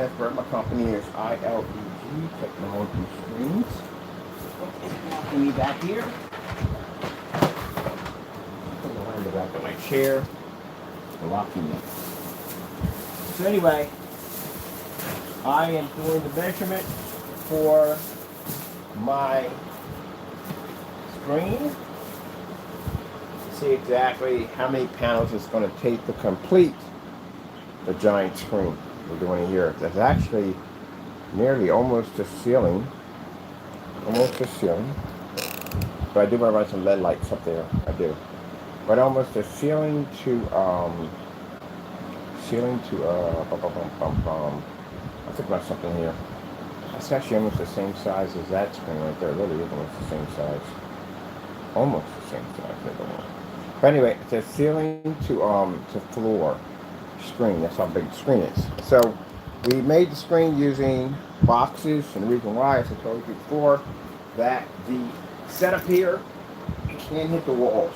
Transfer. My company is ILEG Technology Screens. Okay, walking me back here. Put it around the back of my chair. Locking me. So anyway, I am doing the measurement for my screen to see exactly how many panels it's going to take to complete the giant screen we're doing here. That's actually nearly almost to ceiling. Almost to ceiling. But I do want to run some LED lights up there. I do. But almost to ceiling to I think about something here. That's actually almost the same size as that screen right there. It really is almost the same size. Almost the same size. But anyway, it's a ceiling to floor screen. That's how big the screen is. So we made the screen using boxes, and the reason why, as I told you before, that the setup here can't hit the walls.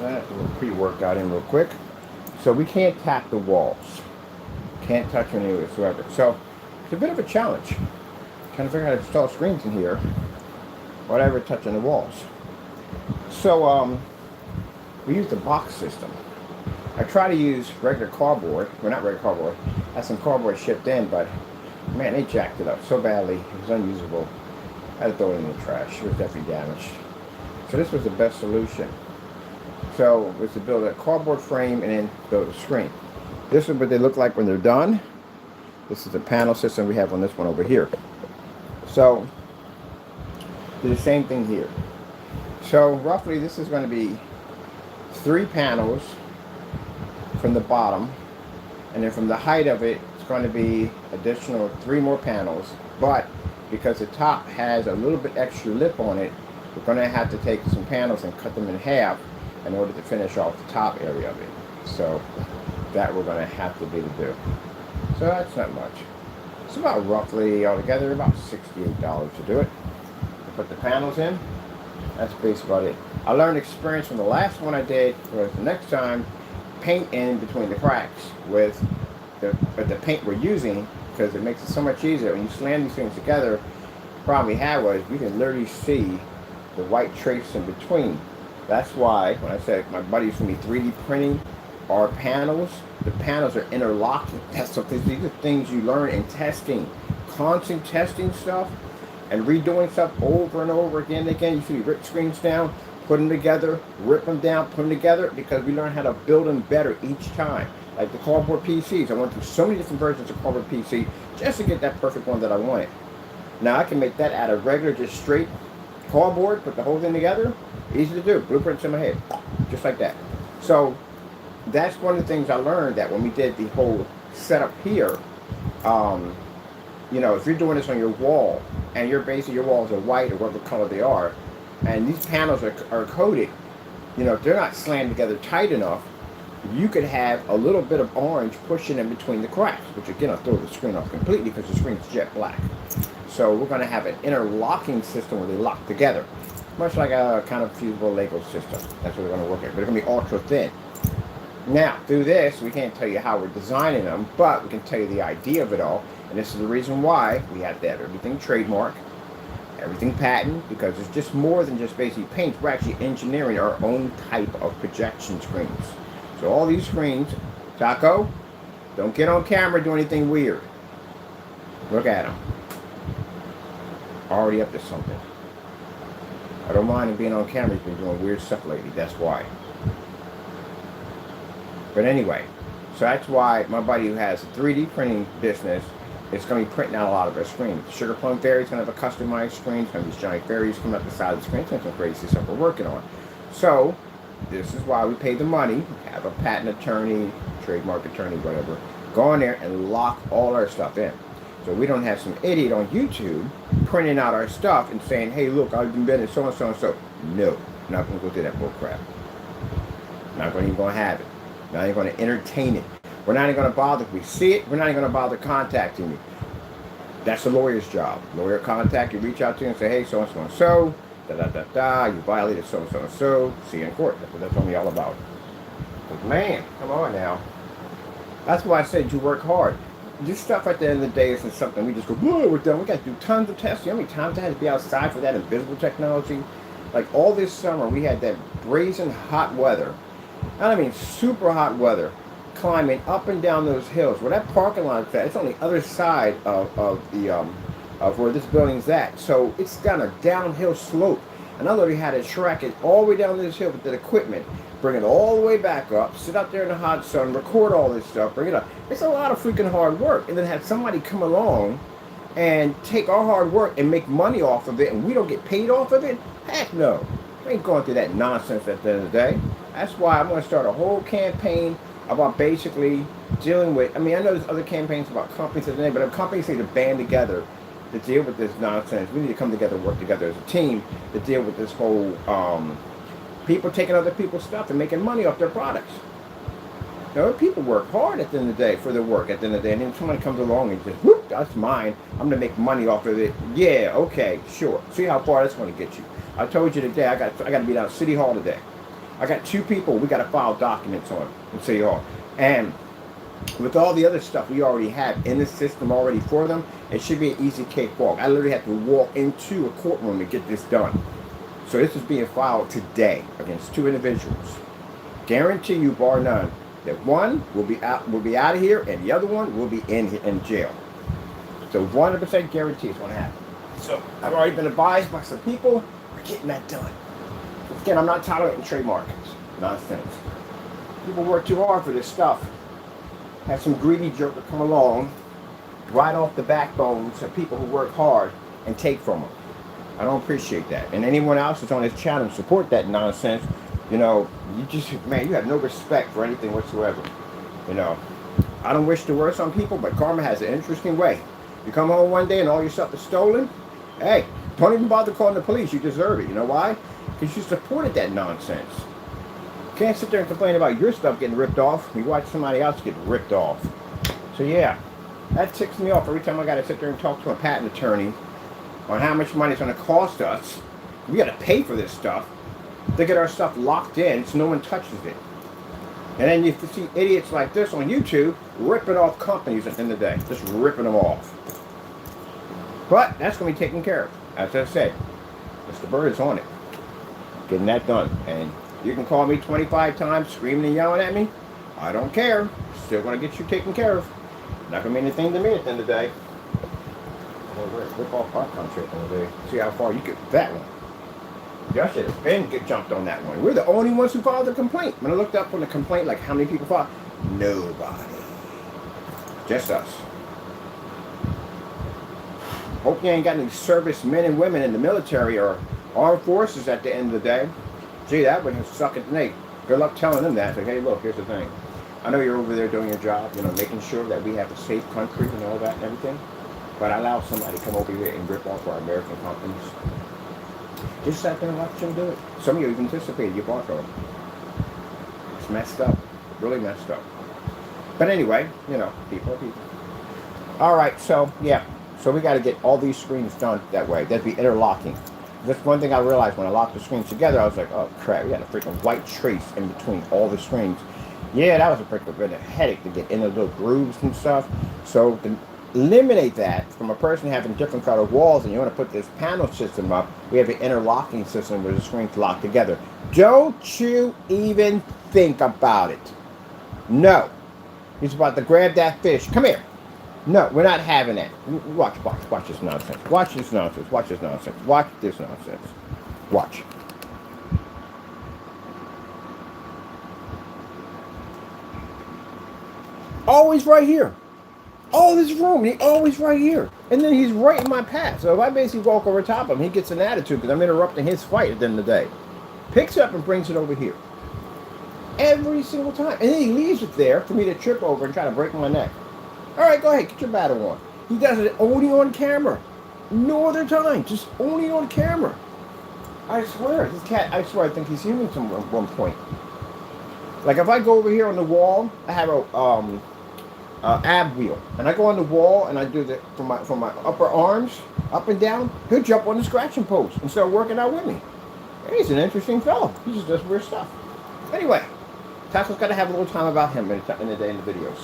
That's a little pre-workout in real quick. So we can't tap the walls. Can't touch any whatsoever. So it's a bit of a challenge. Trying to figure out how to install screens in here without touching the walls. So we use the box system. I try to use regular cardboard. Well, not regular cardboard. I had some cardboard shipped in, but man, they jacked it up so badly. It was unusable. I had to throw it in the trash. It was definitely damaged. So this was the best solution. So it was to build a cardboard frame and then build a screen. This is what they look like when they're done. This is the panel system we have on this one over here. So do the same thing here. So roughly this is going to be 3 panels from the bottom, and then from the height of it, it's going to be additional 3 more panels. But because the top has a little bit extra lip on it, we're going to have to take some panels and cut them in half in order to finish off the top area of it. So that we're going to have to be able to do. So that's not much. It's about roughly altogether about $68 to do it. To put the panels in. That's basically about it. I learned experience from the last one I did was the next time paint in between the cracks with the paint we're using, because it makes it so much easier when you slam these things together. The problem we had was you can literally see the white trace in between. That's why when I said my buddy's going to be 3D printing our panels, the panels are interlocking. That's what these are things you learn in testing, constant testing stuff and redoing stuff over and over again and again. You see, you rip screens down, put them together, rip them down, put them together, because we learn how to build them better each time. Like the cardboard PCs, I went through so many different versions of cardboard PC just to get that perfect one that I wanted. Now I can make that out of regular, just straight cardboard, put the whole thing together. Easy to do. Blueprints in my head, just like that. So that's one of the things I learned, that when we did the whole setup here, you know, if you're doing this on your wall and your walls are white or whatever color they are, and these panels are coated, you know, if they're not slammed together tight enough, you could have a little bit of orange pushing in between the cracks, which again, I'll throw the screen off completely because the screen's jet black. So we're going to have an interlocking system where they lock together, much like a kind of fusible Lego system. That's what we're going to work at, but it's going to be ultra thin. Now, through this, we can't tell you how we're designing them, but we can tell you the idea of it all. And this is the reason why we have to have everything trademark, everything patent, because it's just more than just basically paint. We're actually engineering our own type of projection screens. So all these screens, Taco, don't get on camera, do anything weird. Look at them. Already up to something. I don't mind him being on camera. He's been doing weird stuff lately. That's why. But anyway, so that's why my buddy who has a 3D printing business is going to be printing out a lot of our screens. Sugar Plum Fairy's going to have a customized screen. It's going to be these giant fairies coming up the side of the screen. It's some crazy stuff we're working on. So this is why we pay the money, have a patent attorney, trademark attorney, whatever, go in there and lock all our stuff in. So we don't have some idiot on YouTube printing out our stuff and saying, hey, look, I've been betting so and so and so. No, not going to go through that bull crap. Not going to have it. Not even going to entertain it. We're not even going to bother. If we see it, we're not even going to bother contacting you. That's the lawyer's job. Lawyer contact, you reach out to you and say, hey, so and so and so, da da da da, you violated so and so and so, see you in court. That's what that's only all about. But man, come on now. That's why I said you work hard. This stuff at the end of the day isn't something we just go, whoa, we're done. We got to do tons of tests. You know how many times I had to be outside for that invisible technology? Like all this summer, we had that brazen hot weather. I mean, super hot weather, climbing up and down those hills. Where that parking lot is at, it's on the other side of where this building's at. So it's got a downhill slope. And I literally had to track it all the way down this hill with that equipment, bring it all the way back up, sit out there in the hot sun, record all this stuff, bring it up. It's a lot of freaking hard work. And then have somebody come along and take our hard work and make money off of it, and we don't get paid off of it? Heck no. We ain't going through that nonsense at the end of the day. That's why I'm going to start a whole campaign about basically dealing with, I mean, I know there's other campaigns about companies today, but if companies need to band together to deal with this nonsense, we need to come together, work together as a team to deal with this whole people taking other people's stuff and making money off their products. You know, people work hard at the end of the day for their work at the end of the day, and then somebody comes along and just, whoop, that's mine, I'm going to make money off of it. Yeah, okay, sure. See how far that's going to get you. I told you today, I got to be down at City Hall today. I got 2 people we got to file documents on in City Hall. And with all the other stuff we already have in the system already for them, it should be an easy cakewalk. I literally have to walk into a courtroom to get this done. So this is being filed today against 2 individuals. Guarantee you, bar none, that one will be out of here and the other one will be in jail. So 100% guarantee it's going to happen. So I've already been advised by some people, we're getting that done. Again, I'm not tolerating trademarks. Nonsense. People work too hard for this stuff. Have some greedy joker come along, right off the backbones of people who work hard and take from them. I don't appreciate that. And anyone else that's on this channel support that nonsense, you know, you just, man, you have no respect for anything whatsoever. You know, I don't wish the worst on people, but karma has an interesting way. You come home one day and all your stuff is stolen, hey, don't even bother calling the police. You deserve it. You know why? Because you supported that nonsense. You can't sit there and complain about your stuff getting ripped off. You watch somebody else get ripped off. So yeah, that ticks me off every time I got to sit there and talk to a patent attorney on how much money it's going to cost us. We got to pay for this stuff to get our stuff locked in so no one touches it. And then you see idiots like this on YouTube ripping off companies at the end of the day. Just ripping them off. But that's going to be taken care of. As I said, Mr. Bird is on it. Getting that done. And you can call me 25 times screaming and yelling at me. I don't care. Still going to get you taken care of. Not going to mean anything to me at the end of the day. Rip off our country at the end of the day. See how far you get with that one. Y'all should have been jumped on that one. We're the only ones who filed the complaint. When I looked up on the complaint, like how many people filed, nobody. Just us. Hope you ain't got any service men and women in the military or armed forces at the end of the day. Gee, that would suck at the neck. Good luck telling them that. Like, hey, look, here's the thing. I know you're over there doing your job, you know, making sure that we have a safe country and all that and everything. But I allow somebody to come over here and rip off our American companies. Just sat there and watch them do it. Some of you even anticipated you bought them. It's messed up. Really messed up. But anyway, you know, people are people. Alright, so, yeah. So we got to get all these screens done that way. That'd be interlocking. That's one thing I realized when I locked the screens together. I was like, oh crap, we got a freaking white trace in between all the screens. Yeah, that was a freaking bit of a headache to get in the little grooves and stuff. So to eliminate that from a person having different colored walls and you want to put this panel system up, we have an interlocking system where the screens lock together. Don't you even think about it. No. He's about to grab that fish. Come here. No, we're not having that. Watch this nonsense. Watch this nonsense. Watch this nonsense. Watch this nonsense. Watch. Always right here. All this room, he always right here. And then he's right in my path. So if I basically walk over top of him, he gets an attitude because I'm interrupting his fight at the end of the day. Picks up and brings it over here. Every single time. And then he leaves it there for me to trip over and try to break my neck. All right, go ahead, get your battle on. He does it only on camera. No other time, just only on camera. I swear, this cat, I swear, I think he's human at one point. Like if I go over here on the wall, I have a ab wheel, and I go on the wall and I do the from my upper arms up and down. He'll jump on the scratching post and start working out with me. He's an interesting fellow. He just does weird stuff. Anyway, Tasso's got to have a little time about him in the day in the videos.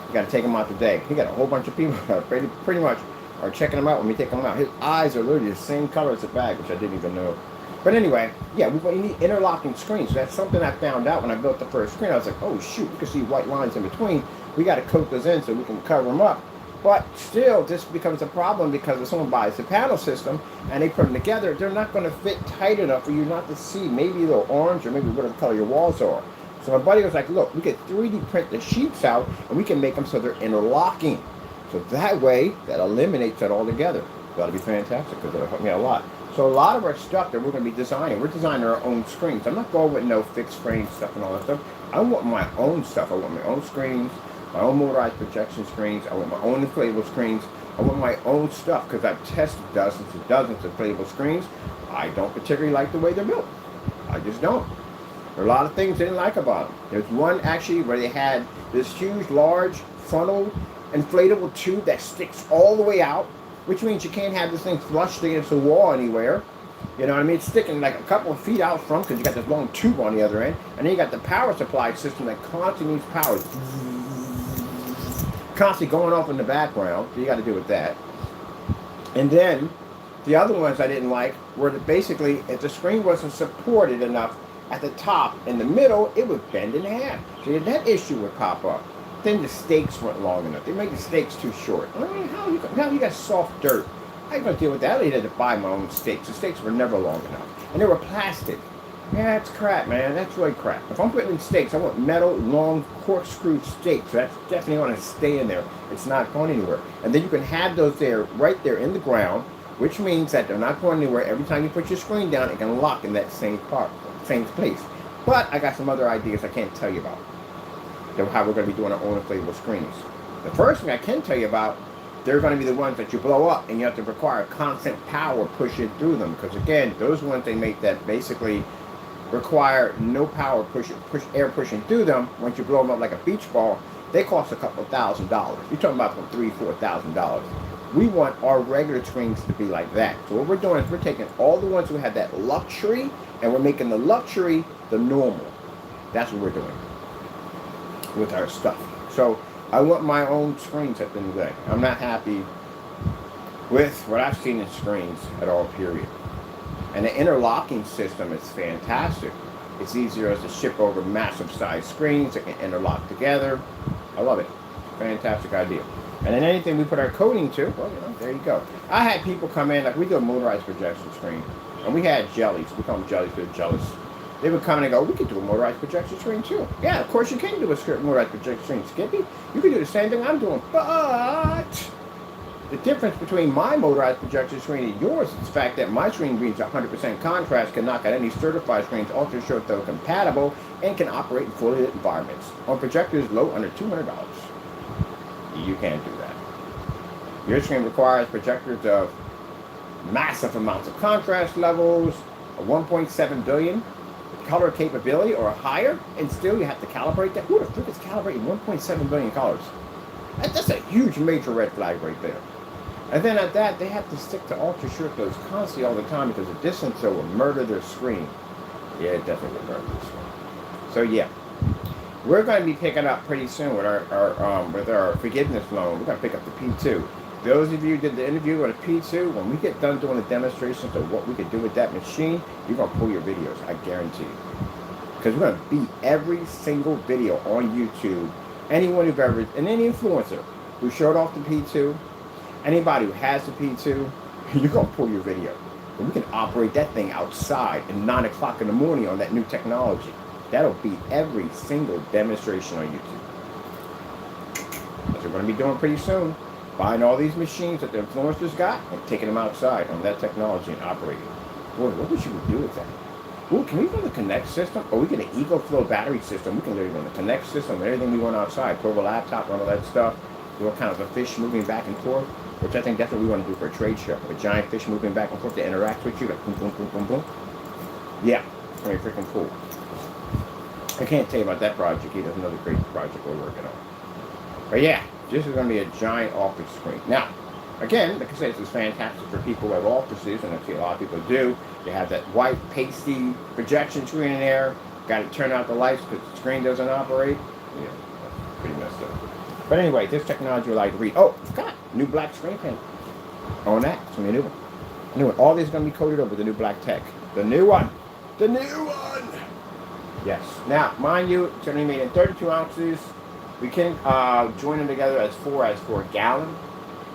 You got to take him out today. He got a whole bunch of people that pretty much are checking him out when we take him out. His eyes are literally the same color as the bag, which I didn't even know. But anyway, yeah, you need interlocking screens. So that's something I found out when I built the first screen. I was like, oh shoot, you can see white lines in between. We got to coat those in so we can cover them up. But still, this becomes a problem because if someone buys the panel system and they put them together, they're not going to fit tight enough for you not to see maybe they're orange or maybe whatever color your walls are. So my buddy was like, look, we could 3D print the sheets out and we can make them so they're interlocking. So that way, that eliminates that altogether. That'll be fantastic because that'll help me out a lot. So a lot of our stuff that we're going to be designing, we're designing our own screens. I'm not going with no fixed frame stuff and all that stuff. I want my own stuff. I want my own screens, my own motorized projection screens. I want my own inflatable screens. I want my own stuff because I've tested dozens and dozens of inflatable screens. I don't particularly like the way they're built. I just don't. There are a lot of things I didn't like about them. There's one actually where they had this huge, large, funnel inflatable tube that sticks all the way out, which means you can't have this thing flushed against the wall anywhere. You know what I mean? It's sticking like a couple of feet out front because you got this long tube on the other end. And then you got the power supply system that constantly needs power. Constantly going off in the background. So you got to deal with that. And then the other ones I didn't like were that basically if the screen wasn't supported enough at the top, in the middle, it would bend in half. So that issue would pop up. Then the stakes weren't long enough. They made the stakes too short. I mean, how you got soft dirt? How you gonna deal with that? I had to buy my own stakes. The stakes were never long enough, and they were plastic. Yeah, that's crap, man. That's really crap. If I'm putting in stakes, I want metal, long, corkscrew stakes. So that's definitely going to stay in there. It's not going anywhere. And then you can have those there, right there in the ground, which means that they're not going anywhere. Every time you put your screen down, it can lock in that same place. But I got some other ideas I can't tell you about. How we're going to be doing our own inflatable screens. The first thing I can tell you about, they're going to be the ones that you blow up and you have to require constant power pushing through them. Because again, those ones they make that basically require no power air pushing through them. Once you blow them up like a beach ball, they cost a couple $1,000. You're talking about from $3,000-$4,000. We want our regular screens to be like that. So what we're doing is we're taking all the ones who have that luxury and we're making the luxury the normal. That's what we're doing with our stuff. So I want my own screens at the end of the day. I'm not happy with what I've seen in screens at all, period. And the interlocking system is fantastic. It's easier to ship over massive size screens that can interlock together. I love it. Fantastic idea. And then anything we put our coating to, well, there you go. I had people come in, like we do a motorized projection screen, and we had jellies. We call them jellies, they're jealous. They would come in and go, we could do a motorized projection screen too. Yeah, of course you can do a motorized projection screen, Skippy. You can do the same thing I'm doing. But the difference between my motorized projection screen and yours is the fact that my screen being 100% contrast can knock out any certified screens, ultra short though compatible, and can operate in fully lit environments. On projectors low under $200. You can't do that. Your screen requires projectors of massive amounts of contrast levels, a 1.7 billion color capability or higher, and still you have to calibrate that. Who the frick is calibrating 1.7 billion colors? That's a huge major red flag right there. And then at that, they have to stick to ultra short those constantly all the time because the distance will murder their screen. Yeah, it definitely will murder their screen. So yeah, we're going to be picking up pretty soon with our forgiveness loan. We're going to pick up the P2. Those of you who did the interview with a P2, when we get done doing the demonstrations of what we could do with that machine, you're going to pull your videos, I guarantee you. Because we're going to beat every single video on YouTube. Anyone who've ever, and any influencer who showed off the P2, anybody who has the P2, you're going to pull your video. And we can operate that thing outside at 9 o'clock in the morning on that new technology. That'll beat every single demonstration on YouTube. That's what we're going to be doing pretty soon. Buying all these machines that the influencers got and taking them outside on that technology and operating. Boy, what would you do with that? Ooh, can we run the Connect system? Or we get an EcoFlow battery system. We can literally run the Connect system and everything we want outside. Put a laptop, run all that stuff. Do all kinds of fish moving back and forth, which I think that's what we want to do for a trade show. A giant fish moving back and forth to interact with you, like boom, boom, boom, boom, boom. Yeah, it's going to be freaking cool. I can't tell you about that project either. That's another great project we're working on. But yeah, this is going to be a giant office screen. Now, again, like I said, this is fantastic for people who have offices, and I see a lot of people do. You have that white, pasty projection screen in there. Got to turn out the lights because the screen doesn't operate. Yeah, that's pretty messed up. But anyway, this technology will like to read. Oh, forgot. New black screen panel. On that. It's going to be a new one. New one. All this is going to be coated over with the new black tech. The new one. The new one. Yes. Now, mind you, it's going to be made in 32 ounces. We can join them together as for a gallon.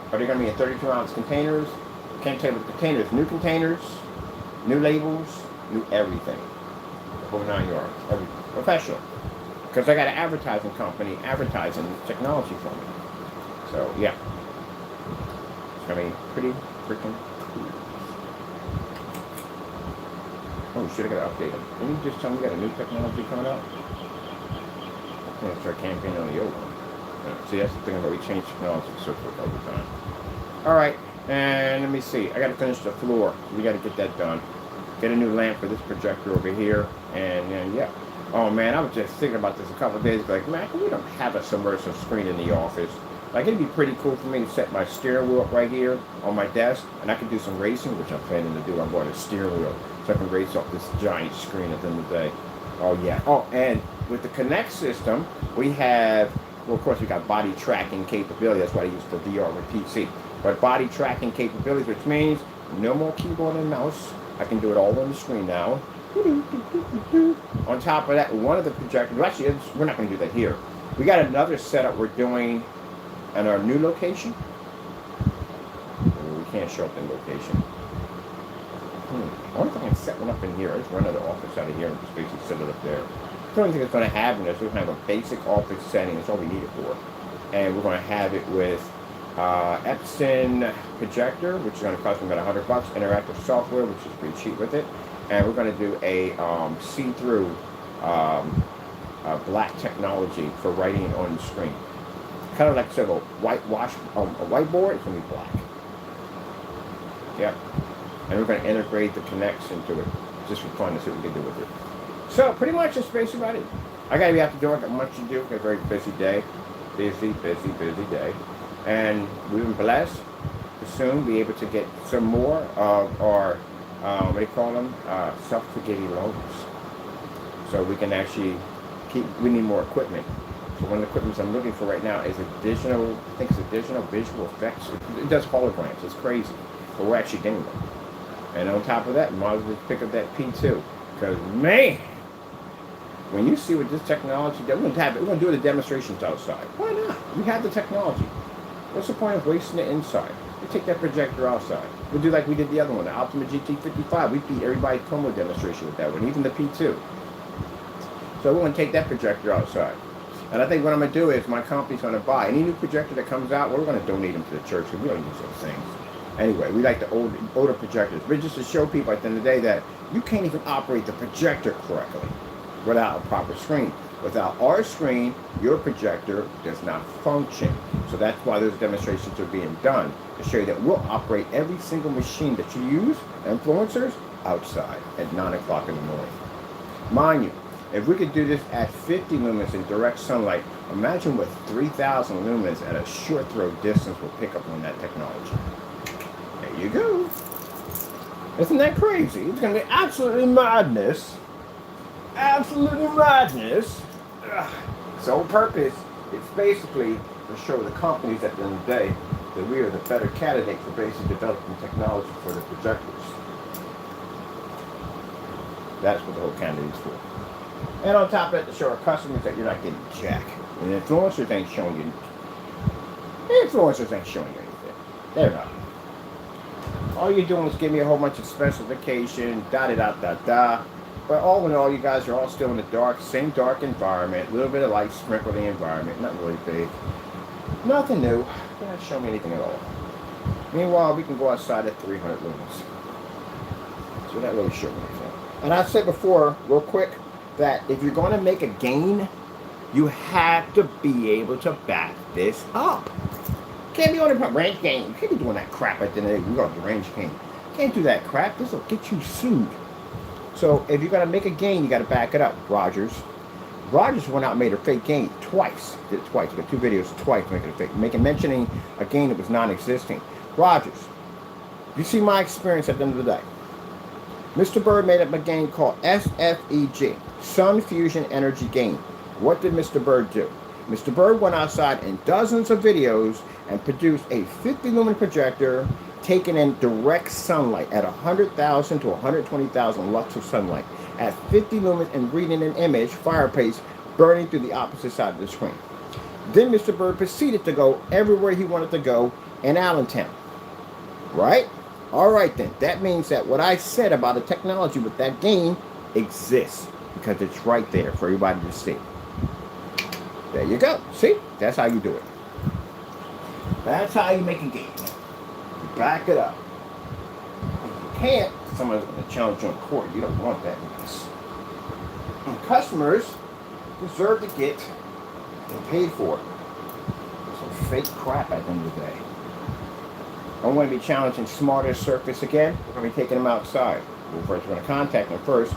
But they're going to be in 32-ounce containers. Can't tell you what the containers. New containers, new labels, new everything. The whole 9 yards. Everything. Professional. Because I got an advertising company advertising this technology for me. So, yeah. It's going to be pretty freaking cool. Oh, shit, I got to update them. Didn't you just tell me we got a new technology coming out? I'm going to start campaigning on the old one. See, that's the thing about we change technology so quick all the time. Alright, and let me see. I got to finish the floor. We got to get that done. Get a new lamp for this projector over here. And yeah. Oh, man, I was just thinking about this a couple of days ago. Like, man, we don't have a submersive screen in the office. Like, it'd be pretty cool for me to set my steering wheel up right here on my desk. And I can do some racing, which I'm planning to do. I'm going to steering wheel. So I can race off this giant screen at the end of the day. Oh, yeah. Oh, and with the Connect system, we have... Well, of course, we got body tracking capability. That's what I use for VR with PC. But body tracking capabilities, which means no more keyboard and mouse. I can do it all on the screen now. On top of that, one of the projectors, well, actually, we're not going to do that here. We got another setup we're doing at our new location. We can't show up the location. I wonder if I can set one up in here. I just run another office out of here and just basically set it up there. The only thing it's going to have in this, we're going to have a basic office setting. That's all we need it for. And we're going to have it with Epson projector, which is going to cost me about $100. Interactive software, which is pretty cheap with it. And we're going to do a see-through black technology for writing on the screen. Kind of like sort of a whiteboard. It's going to be black. Yep. And we're going to integrate the Connects into it, just for fun to see what we can do with it. So, pretty much that's basically about it. I gotta be out the door, I got much to do, got a very busy day. Busy day. And we've been blessed to soon be able to get some more of our, what do you call them? Self-spaghetti loans. So we can actually we need more equipment. So one of the equipments I'm looking for right now is additional visual effects. It does holograms, it's crazy. But we're actually getting them. And on top of that, might as well pick up that P2. Because, man, when you see what this technology does, we're going to do the demonstrations outside. Why not? We have the technology. What's the point of wasting it inside? We take that projector outside. We'll do like we did the other one, the Optima GT55. We beat everybody's promo demonstration with that one, even the P2. So we're going to take that projector outside. And I think what I'm going to do is my company's going to buy any new projector that comes out, we're going to donate them to the church because we don't use those things. Anyway, we like the older projectors. But just to show people at the end of the day that you can't even operate the projector correctly without a proper screen. Without our screen, your projector does not function. So that's why those demonstrations are being done, to show you that we'll operate every single machine that you use, influencers, outside at 9 o'clock in the morning. Mind you, if we could do this at 50 lumens in direct sunlight, imagine what 3,000 lumens at a short throw distance will pick up on that technology. There you go. Isn't that crazy? It's going to be absolutely madness. Absolutely madness. Sole purpose is basically to show the companies at the end of the day that we are the better candidate for basically developing technology for the projectors. That's what the whole candidate is for. And on top of that, to show our customers that you're not getting jack. And influencers ain't showing you. Influencers ain't showing you anything. They're not. All you're doing is giving me a whole bunch of specification, da-da-da-da-da. But all in all, you guys are all still in the dark, same dark environment, a little bit of light sprinkled in the environment, not really big. Nothing new. They don't show me anything at all. Meanwhile, we can go outside at 300 lumens. So that really showed me anything. And I said before, real quick, that if you're going to make a gain, you have to be able to back this up. Can't be on a range game. You can't be doing that crap at the end of the day. We're going to range game. Can't do that crap. This will get you sued. So if you're going to make a gain, you got to back it up. Rogers, Rogers went out and made a fake game twice. Did it twice. Got 2 videos twice making a fake. Mentioning a game that was non-existing. Rogers, you see my experience at the end of the day. Mr. Bird made up a game called SFEG, Sun Fusion Energy Game. What did Mr. Bird do? Mr. Bird went outside in dozens of videos and produced a 50 lumen projector taken in direct sunlight at 100,000 to 120,000 lux of sunlight at 50 lumens and reading an image, fire paste, burning through the opposite side of the screen. Then Mr. Bird proceeded to go everywhere he wanted to go in Allentown. Right? All right then. That means that what I said about the technology with that game exists because it's right there for everybody to see. There you go. See? That's how you do it. That's how you make a game. You back it up. If you can't, someone's going to challenge you in court. You don't want that mess. And customers deserve to get paid for it. Some fake crap at the end of the day. I'm going to be challenging Smarter Surface again. We're going to be taking them outside. We're first going to contact them first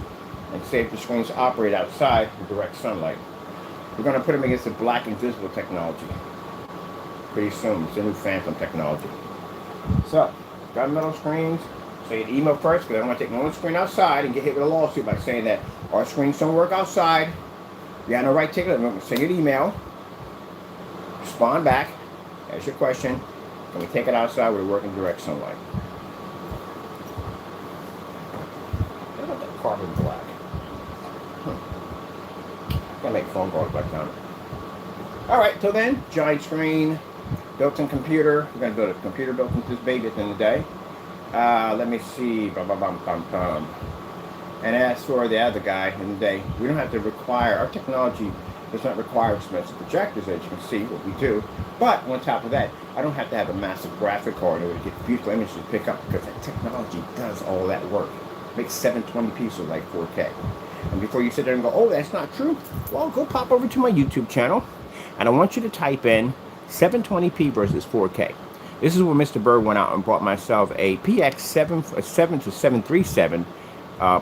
and see if the screens operate outside in direct sunlight. We're going to put them against the black invisible technology. Pretty soon. It's a new phantom technology. So, got metal screens. So you email first because I don't want to take no one screen outside and get hit with a lawsuit by saying that our screens don't work outside. You have no right to take it. I'm going to send you an email. Respond back. Ask your question. Can we take it outside where we work in direct sunlight? What about that carbon black? Gotta make phone calls back down. Alright, till then, giant screen, built-in computer. We're gonna build a computer built into this baby at the end of the day. Let me see. And as for the other guy in the day, we don't have to require, our technology does not require expensive projectors, as you can see what we do. But on top of that, I don't have to have a massive graphic card in order to get beautiful images to pick up because that technology does all that work. It makes 720p so like 4K. And before you sit there and go, oh, that's not true, well, go pop over to my YouTube channel, and I want you to type in 720p versus 4K. This is where Mr. Bird went out and bought myself a PX737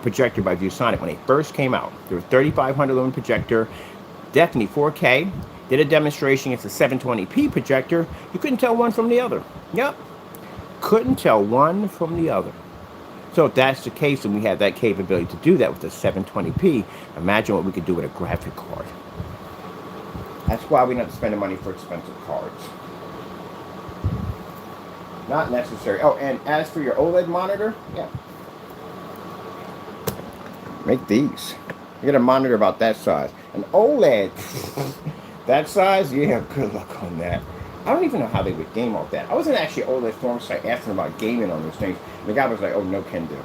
projector by ViewSonic when they first came out. They were 3,500 lumen projector, definitely 4K. Did a demonstration against a 720p projector. You couldn't tell one from the other. Yep. Couldn't tell one from the other. So if that's the case and we have that capability to do that with the 720p, imagine what we could do with a graphic card. That's why we don't have to spend the money for expensive cards. Not necessary. Oh, and as for your OLED monitor, yeah. Make these. You get a monitor about that size. An OLED, that size, yeah, good luck on that. I don't even know how they would game off that. I was in actually OLED forum site asking about gaming on those things. And the guy was like, oh, no can do.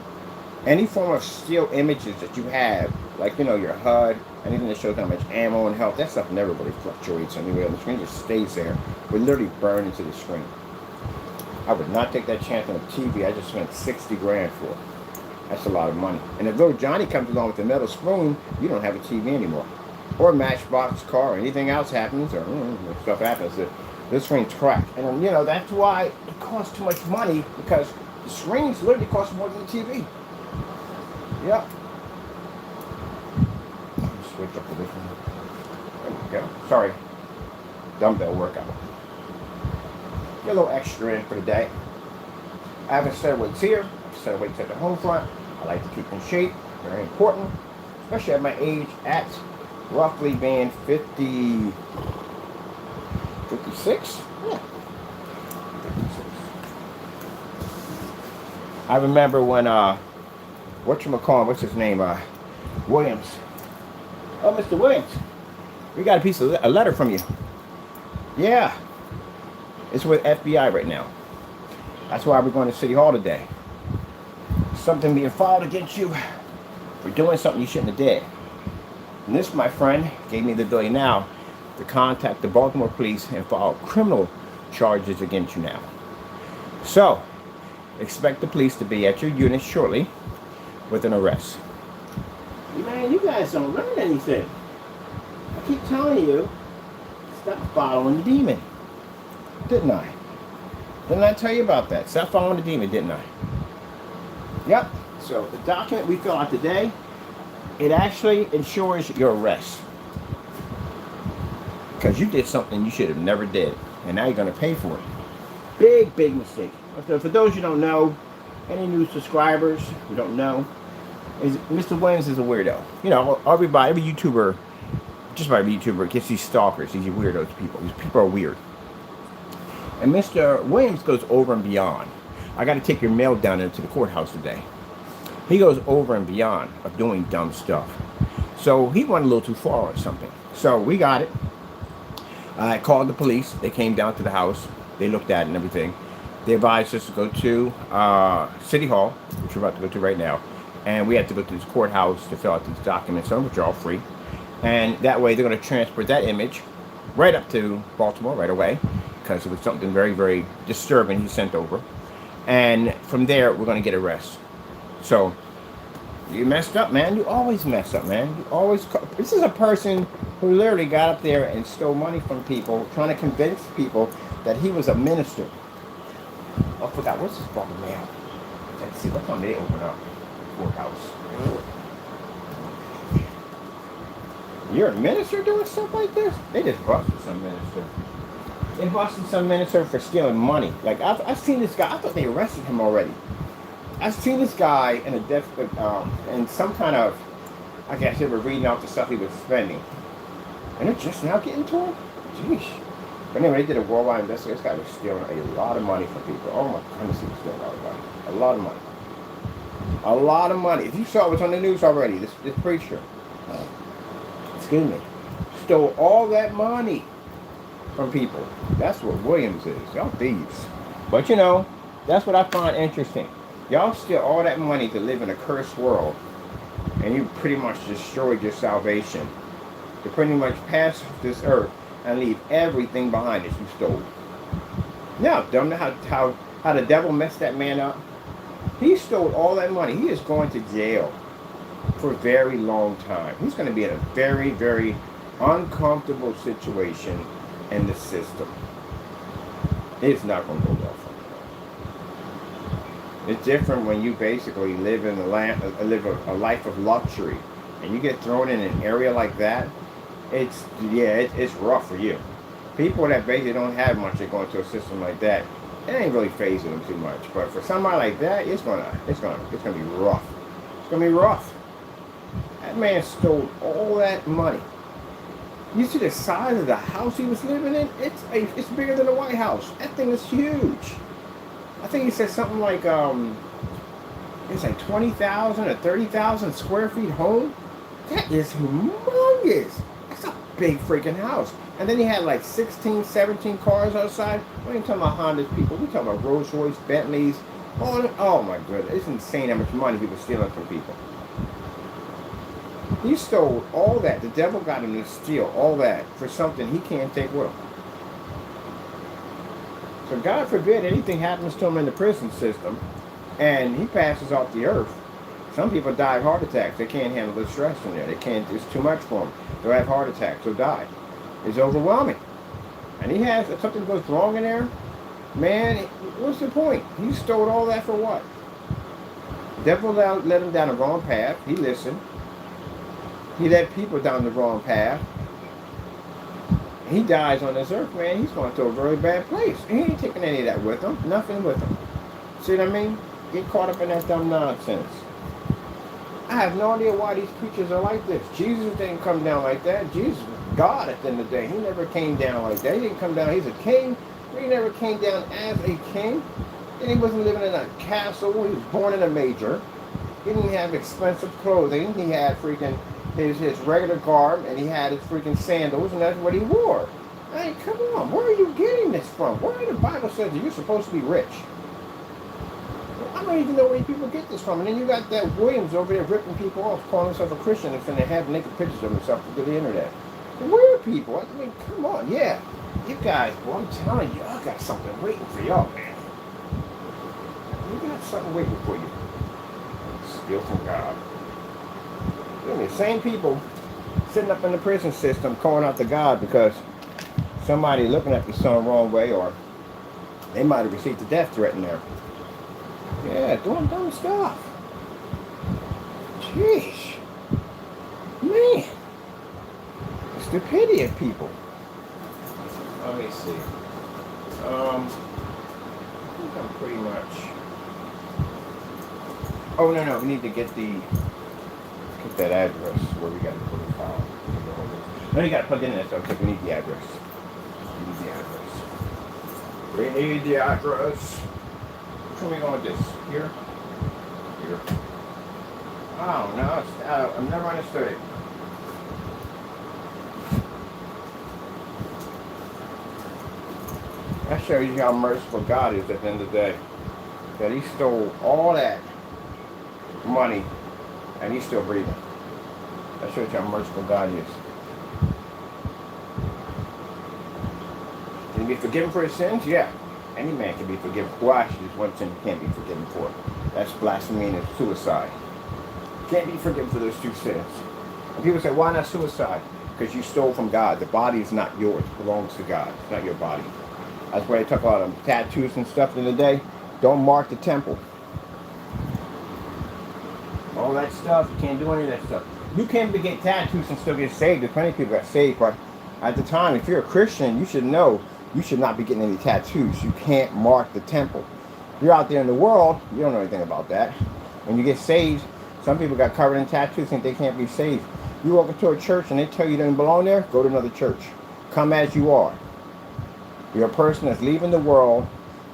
Any form of still images that you have, like, you know, your HUD, anything that shows how much ammo and health, that stuff never really fluctuates anyway. The screen just stays there. It would literally burn into the screen. I would not take that chance on a TV I just spent 60 grand for. That's a lot of money. And if little Johnny comes along with a metal spoon, you don't have a TV anymore. Or a Matchbox car or anything else happens, or stuff happens, this screen's cracked. And you know, that's why it costs too much money, because the screens literally cost more than the TV. Yep. Switch up to this one. There we go. Sorry. Dumbbell workout. Get a little extra in for the day. I have a set of weights here, a set of weights at the home front. I like to keep in shape, very important, especially at my age, at roughly being 56? Yeah. 56. I remember when, what's his name, Williams. Oh, Mr. Williams, we got a letter from you. Yeah. It's with FBI right now. That's why we're going to City Hall today. Something being filed against you for doing something you shouldn't have did. And this, my friend, gave me the ability now to contact the Baltimore police and file criminal charges against you now. So, expect the police to be at your unit shortly with an arrest. Man, you guys don't learn anything. I keep telling you, stop following the demon. Didn't I? Didn't I tell you about that? Stop following the demon, didn't I? Yep. So the document we fill out today, it actually ensures your arrest. because you did something you should have never did, and now you're going to pay for it. Big, big mistake. So for those who don't know, any new subscribers who don't know, is Mr. Williams is a weirdo. You know, every YouTuber, just about every YouTuber gets these stalkers, these weirdos people. These people are weird. And Mr. Williams goes over and beyond. I got to take your mail down into the courthouse today. He goes over and beyond of doing dumb stuff. So he went a little too far or something. So we got it. I called the police. They came down to the house. They looked at it and everything. They advised us to go to City Hall, which we're about to go to right now. And we had to go to this courthouse to fill out these documents, some of which are all free. And that way they're going to transport that image right up to Baltimore right away, because it was something very, very disturbing he sent over. And from there, we're going to get arrested. So, you messed up, man. You always mess up, man. You always. This is a person who literally got up there and stole money from people, trying to convince people that he was a minister. Oh, I forgot. What's this fucking mail? Let's see. What time did they open up? Courthouse. You're a minister doing stuff like this? They just busted some minister. They busted some minister for stealing money. Like, I've seen this guy. I thought they arrested him already. I've seen this guy in in some kind of, I guess they were reading out the stuff he was spending. And they're just now getting to him? Jeez. But anyway, they did a worldwide investigation. This guy was stealing a lot of money from people. Oh my goodness, he was stealing a lot of money. A lot of money. A lot of money. If you saw what's on the news already, this preacher, excuse me, stole all that money from people. That's what Williams is. Y'all thieves. But you know, that's what I find interesting. Y'all steal all that money to live in a cursed world, and you pretty much destroyed your salvation. To pretty much pass this earth and leave everything behind that you stole. Now, don't know how the devil messed that man up. He stole all that money. He is going to jail for a very long time. He's going to be in a very, very uncomfortable situation in the system. It's not going to go well for him. It's different when you basically live in a life of luxury, and you get thrown in an area like that. It's rough for you. People that basically don't have much, they go into a system like that. It ain't really phasing them too much. But for somebody like that, it's gonna be rough. It's gonna be rough. That man stole all that money. You see the size of the house he was living in? It's bigger than the White House. That thing is huge. I think he said something like it's like 20,000 or 30,000 square feet home. That is humongous. That's a big freaking house. And then he had like 16, 17 cars outside. We ain't talking about Hondas, people. We talking about Rolls Royce, Bentleys. Oh my goodness. It's insane how much money he was stealing from people. He stole all that. The devil got him to steal all that for something he can't take with him. So God forbid anything happens to him in the prison system and he passes off the earth. Some people die of heart attacks. They can't handle the stress in there. It's too much for them. They'll have heart attacks. They'll die. It's overwhelming. And if something goes wrong in there, man, what's the point? He stole all that for what? The devil led him down the wrong path. He listened. He led people down the wrong path. He dies on this earth, man. He's going to a very bad place. He ain't taking any of that with him. Nothing with him. See what I mean? Get caught up in that dumb nonsense. I have no idea why these preachers are like this. Jesus didn't come down like that. Jesus was God at the end of the day. He never came down like that. He didn't come down. He's a king. He never came down as a king. And he wasn't living in a castle. He was born in a major. He didn't have expensive clothing. He had freaking his regular garb, and he had his freaking sandals, and that's what he wore. Hey, come on. Where are you getting this from? Where in the Bible says that you're supposed to be rich? I don't even know where people get this from. And then you got that Williams over there ripping people off, calling himself a Christian, and finna have naked pictures of himself to the internet. Weird people. I mean, come on. Yeah. You guys, boy, I'm telling you, I got something waiting for y'all, man. You got something waiting for you. Steal from God. The same people sitting up in the prison system calling out to God because somebody looking at you some wrong way, or they might have received a death threat in there. Yeah, doing dumb stuff. Jeez. Man. The stupidity of people. Let me see. I think I'm pretty much. Oh no, we need to get that address where we got to put the file. No, you got to plug in that stuff because we need the address. We need the address. We need the address. Which one are we going with this? Here? Here. Oh no, I've never understood it. That shows you how merciful God is at the end of the day. That he stole all that money and he's still breathing. That shows you how merciful God is. Can he be forgiven for his sins? Yeah. Any man can be forgiven. Well, actually, there's one sin you can't be forgiven for. That's blasphemy and suicide. You can't be forgiven for those two sins. And people say, why not suicide? Because you stole from God. The body is not yours. It belongs to God. It's not your body. That's why they talk about tattoos and stuff in the day. Don't mark the temple. All that stuff, you can't do any of that stuff. You can get tattoos and still get saved. There's plenty of people that saved, but at the time, if you're a Christian, you should know you should not be getting any tattoos. You can't mark the temple. If you're out there in the world, you don't know anything about that. When you get saved, some people got covered in tattoos and they can't be saved. You walk into a church and they tell you don't belong there, go to another church. Come as you are. You're a person that's leaving the world,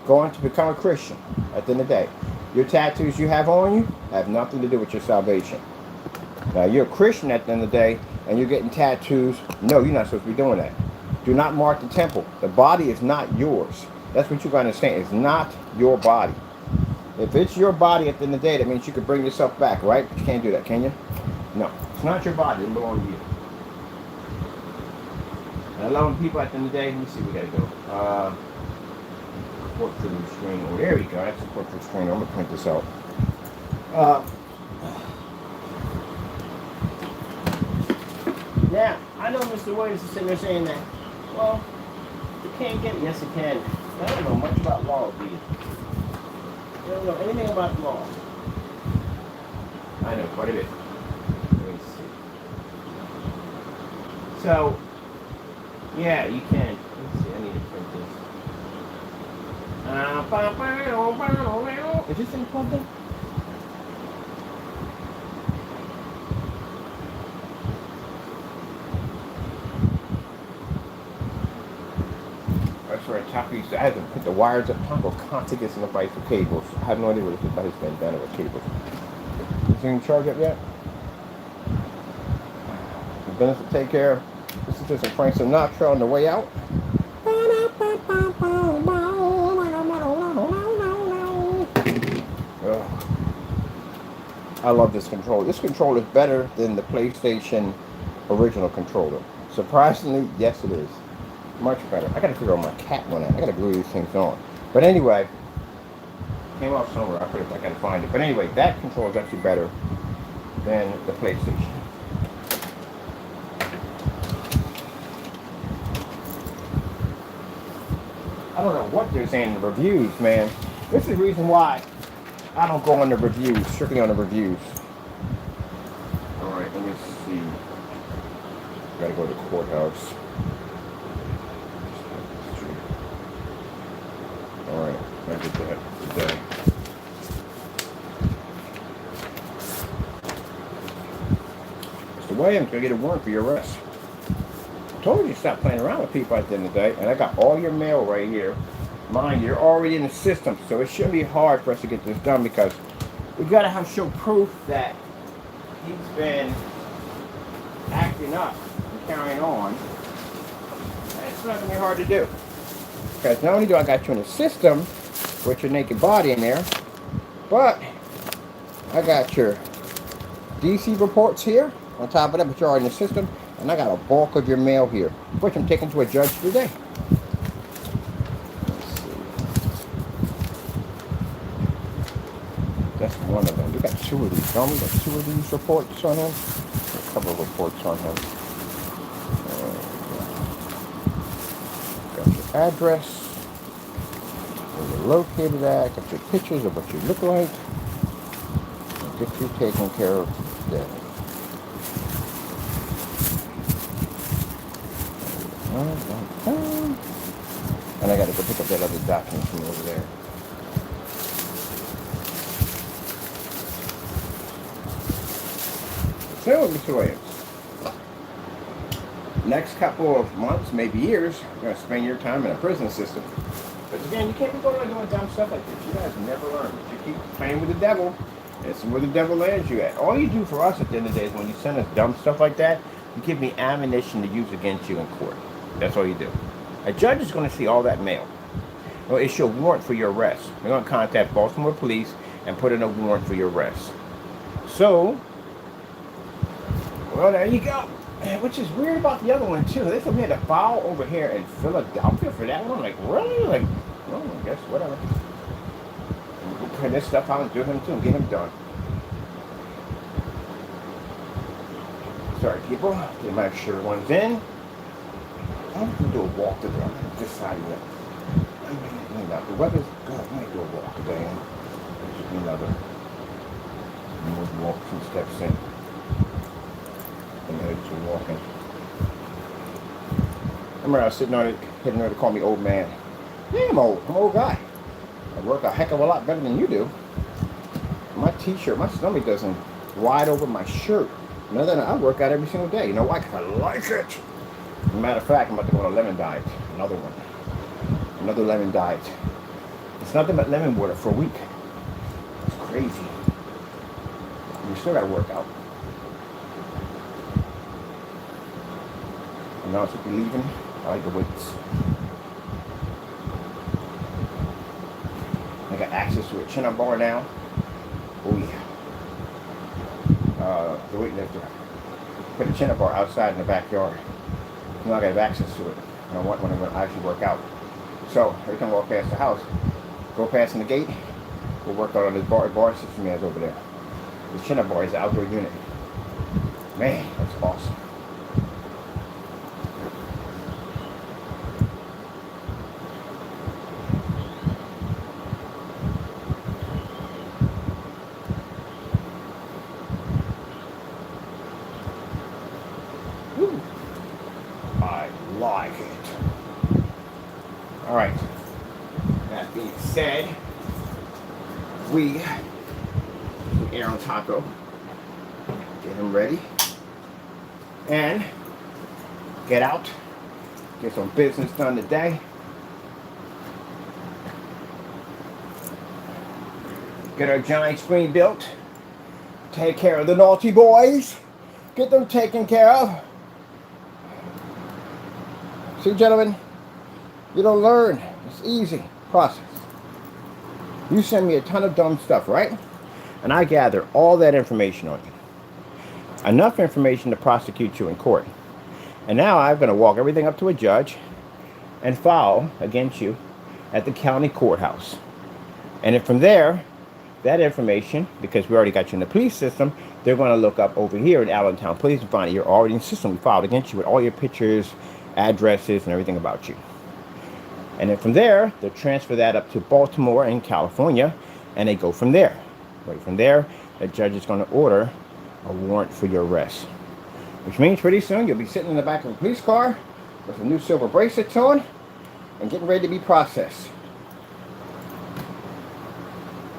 going to become a Christian at the end of the day. Your tattoos you have on you have nothing to do with your salvation. Now, you're a Christian at the end of the day, and you're getting tattoos. No, you're not supposed to be doing that. Do not mark the temple. The body is not yours. That's what you got to understand. It's not your body. If it's your body at the end of the day, that means you could bring yourself back, right? But you can't do that, can you? No. It's not your body. It belongs to you. And allowing people at the end of the day, let me see, we got to go. Portrait screen. Oh, there we go. That's a portrait screen. I'm going to print this out. Yeah, I know Mr. Williams is sitting there saying that, well, you can't get it. Yes, you can. I don't know much about law, do you? You don't know anything about law. I know quite a bit. Let me see. So, yeah, you can. Let's see, I need to print this. Is this thing plugged in? That's where top I had to put the wires up top of contacts in the device for cables. I have no idea what this device has been done with cables. Is it in charge up yet? The business to take care of. This is just a Frank Sinatra on the way out. I love this controller. This controller is better than the PlayStation original controller. Surprisingly, yes it is. Much better. I gotta figure out my cat one out. I gotta glue these things on. But anyway, came off somewhere. I gotta find it. But anyway, that controller is actually better than the PlayStation. I don't know what they're saying in the reviews, man. This is the reason why I don't go on the reviews, strictly on the reviews. Alright, let me see. Gotta go to the courthouse. Alright, I did that today. Mr. Williams, gonna get a warrant for your arrest. I told you to stop playing around with people at the end of the day, and I got all your mail right here. Mind you, you're already in the system, so it shouldn't be hard for us to get this done because we gotta have show proof that he's been acting up and carrying on. And it's not gonna be hard to do. Because not only do I got you in the system with your naked body in there, but I got your DC reports here on top of that, but you're already in the system, and I got a bulk of your mail here, which I'm taking to a judge today. That's one of them. We got two of these, don't we? Got two of these reports on him. A couple of reports on him. Got your address, where you're located at. Got your pictures of what you look like. I'll get you taken care of today. And I got to go pick up that other document from over there. So, Mr. Williams, next couple of months, maybe years, you're going to spend your time in a prison system. But again, you can't be going around doing dumb stuff like this. You guys never learn. But you keep playing with the devil. It's where the devil lands you at. All you do for us at the end of the day is when you send us dumb stuff like that, you give me ammunition to use against you in court. That's all you do. A judge is going to see all that mail. They'll issue a warrant for your arrest. They're going to contact Baltimore police and put in a warrant for your arrest. So, well, there you go. Which is weird about the other one, too. They told me to file over here in Philadelphia for that one. I'm like, really? Like, well, I guess whatever. We'll print this stuff out and do him, too, and get him done. Sorry, people. Get my sure ones in. I'm going to do a walk today. I'm deciding that. The weather's good. I might do a walk today. Just another walk, 2 steps in. And then just walking. I remember I was sitting on it, hitting her to call me old man. Yeah, I'm old. I'm an old guy. I work a heck of a lot better than you do. My t-shirt, my stomach doesn't ride over my shirt. Another than I work out every single day. You know why? Because I like it. As a matter of fact, I'm about to go on a lemon diet. Another one. Another lemon diet. It's nothing but lemon water for a week. It's crazy. You still gotta work out. And now since we're leaving, I like the weights. I got access to a chin-up bar now. Oh yeah. The weightlifter. Put a chin-up bar outside in the backyard. Now I got access to it. And I want when I actually work out. So every time I walk past the house, go past in the gate, we'll work out on this bar system he has over there. The chin-up bar is the outdoor unit. Man, that's awesome. Woo. I like it. All right. That being said, we Aaron Taco, get him ready, and get out, get some business done today. Get our giant screen built. Take care of the naughty boys. Get them taken care of. See, gentlemen, you don't learn. It's easy process. You send me a ton of dumb stuff, right? And I gather all that information on you. Enough information to prosecute you in court. And now I'm going to walk everything up to a judge and file against you at the county courthouse. And then from there, that information, because we already got you in the police system, they're going to look up over here in Allentown Police and find that you're already in the system. We filed against you with all your pictures, addresses, and everything about you. And then from there, they'll transfer that up to Baltimore in California, and they go from there. Right from there, the judge is going to order a warrant for your arrest. Which means pretty soon you'll be sitting in the back of a police car with some new silver bracelets on and getting ready to be processed.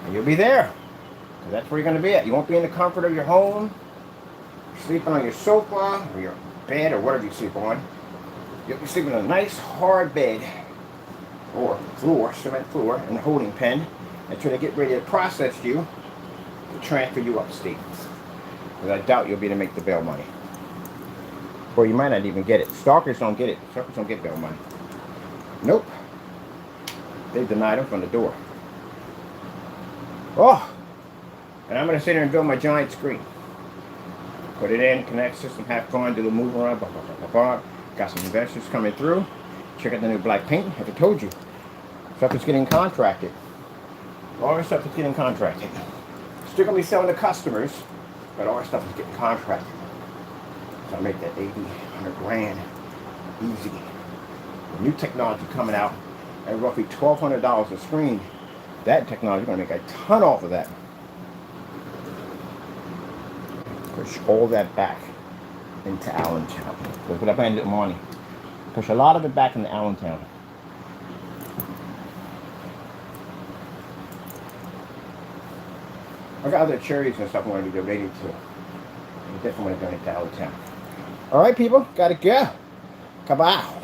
And you'll be there. So that's where you're going to be at. You won't be in the comfort of your home, sleeping on your sofa or your bed or whatever you sleep on. You'll be sleeping on a nice hard bed or floor, cement floor, and a holding pen until they get ready to process you to transfer you upstate. Because I doubt you'll be able to make the bail money. Or you might not even get it. Stalkers don't get it. Stalkers don't get bail money. Nope. They denied them from the door. Oh! And I'm going to sit here and build my giant screen. Put it in, connect system, have fun, do the move around, blah, blah, blah, blah, blah. Got some investors coming through. Check out the new black paint. As I told you, stuff is getting contracted. All our stuff is getting contracted. Still going to be selling to customers, but all our stuff is getting contracted. So I make that 80, 100 grand easy. The new technology coming out at roughly $1,200 a screen. That technology is going to make a ton off of that. Push all that back into Allentown. That's what I plan to do, money. Push a lot of it back into Allentown. I got other charities and stuff I want to be donating to. I definitely want to donate to Allentown. All right, people, gotta go. Kabow.